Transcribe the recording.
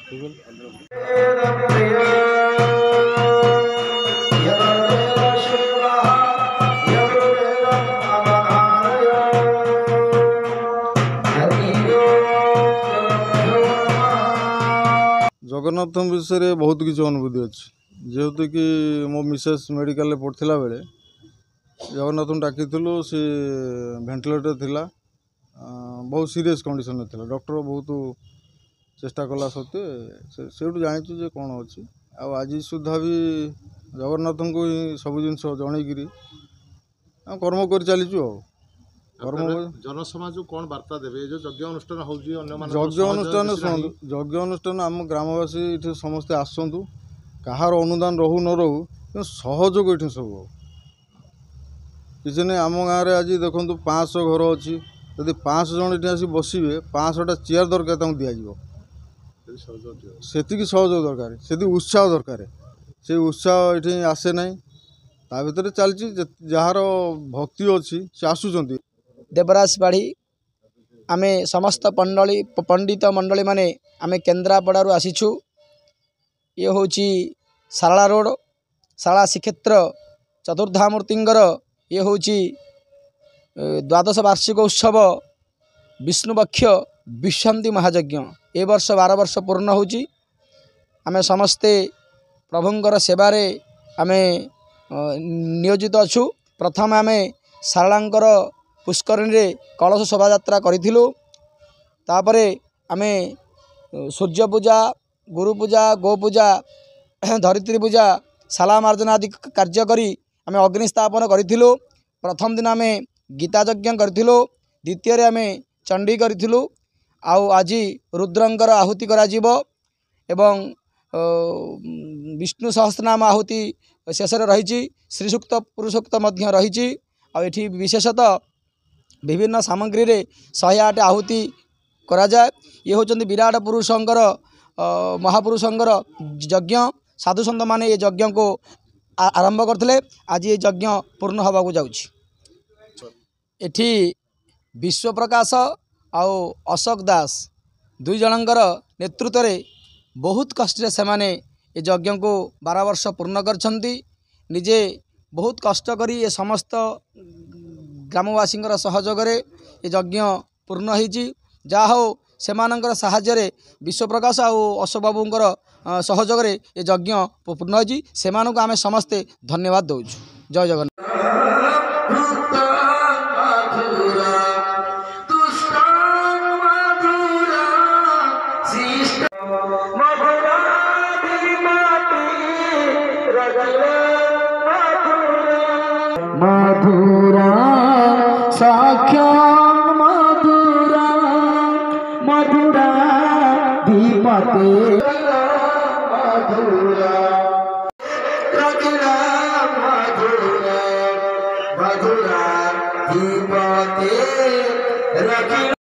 जगन्नाथ विषय बहुत किसी अनुभूति अच्छी जेहेतु कि मो मिसेस मेडिकल पढ़ला बेले जगन्नाथ डाकी सी भेंटिलेटर थिला बहुत सीरियस कंडीशन था डॉक्टर बहुत चेष्टा कला सत्वे से जानी जे कौन अच्छी आज सुधा भी जगन्नाथ को ही सब जिन जनईकि कर्म कर चलीचु कर्म जनसमाज कौन वार्ता देवे जो यज्ञ अनुष्ठान यज्ञ अनुष्ठान आम ग्रामवासी ये समस्ते आसतु कहार अनुदान रहू न रहू कि सहयोग ये सब हो किसी नहीं आम गाँव में आज देखो 500 घर अच्छी जदि 500 जन ये आसी बसवे 500टा चेयर दरकार दिज्व से सहयोग दरकार से उत्साह दरकार से उत्साह ये आसे ना ता भर चलती जार भक्ति अच्छी से आसुँच देवराज पाढ़ी आमे समस्त पंडित मंडली माने आमे केन्द्रापड़ारू आसीछु। ये हूँ सारला रोड शाला श्रीक्षेत्र चतुर्धामूर्तिंगर ये हूँ द्वादश वार्षिक उत्सव विष्णुपक्ष विश्रांति महायज्ञ ए वर्ष 12 वर्ष पूर्ण होची। आमे समस्ते प्रभुंकर सेवारे आमे नियोजित अच्छु। प्रथम आमे सारलांकर पुष्करणी रे कलश शोभा यात्रा करिथिलु तापरे आमे सूर्य पूजा गुरु पूजा गो पूजा धरित्री पूजा शाला मार्जना आदि कार्य करी आमे अग्नि स्थापन करिथिलु। प्रथम दिन आमे गीता यज्ञ करिथिलु द्वितीय रे आमे चंडी करिथिलु आउ आज रुद्रंकर आहुति करा जीवो एवं विष्णु सहस्रनाम आहुति शेष रही श्री सूक्त पुरुषोक्त मध्य रही आ एठी विशेषतः विभिन्न सामग्री रे 108 आहुति करा जाए। ये होचंदी विराट पुरुषंकर महापुरुषंकर यज्ञ साधु संत माने ये यज्ञ को आरंभ करथिले आज ये यज्ञ पूर्ण होबा को जाउछि। एठी विश्व प्रकाश आउ अशोक दास दुई जनंकर नेतृत्व रे बहुत कष्ट से माने ये यज्ञ को 12 वर्ष पूर्ण करछंती। निजे बहुत कष्ट करी ये समस्त ग्रामवासी सहयोग ये यज्ञ पूर्ण होती जा हो से साहाय्य विश्व प्रकाश और अशोक बाबूंकर सहयोग ये यज्ञ पूर्ण होती से आम समस्ते धन्यवाद दौचु। जय जगन्नाथ। मधुरा साख्यान मधुरा मधुरा दीपते मधुरा मधुरा दीपते।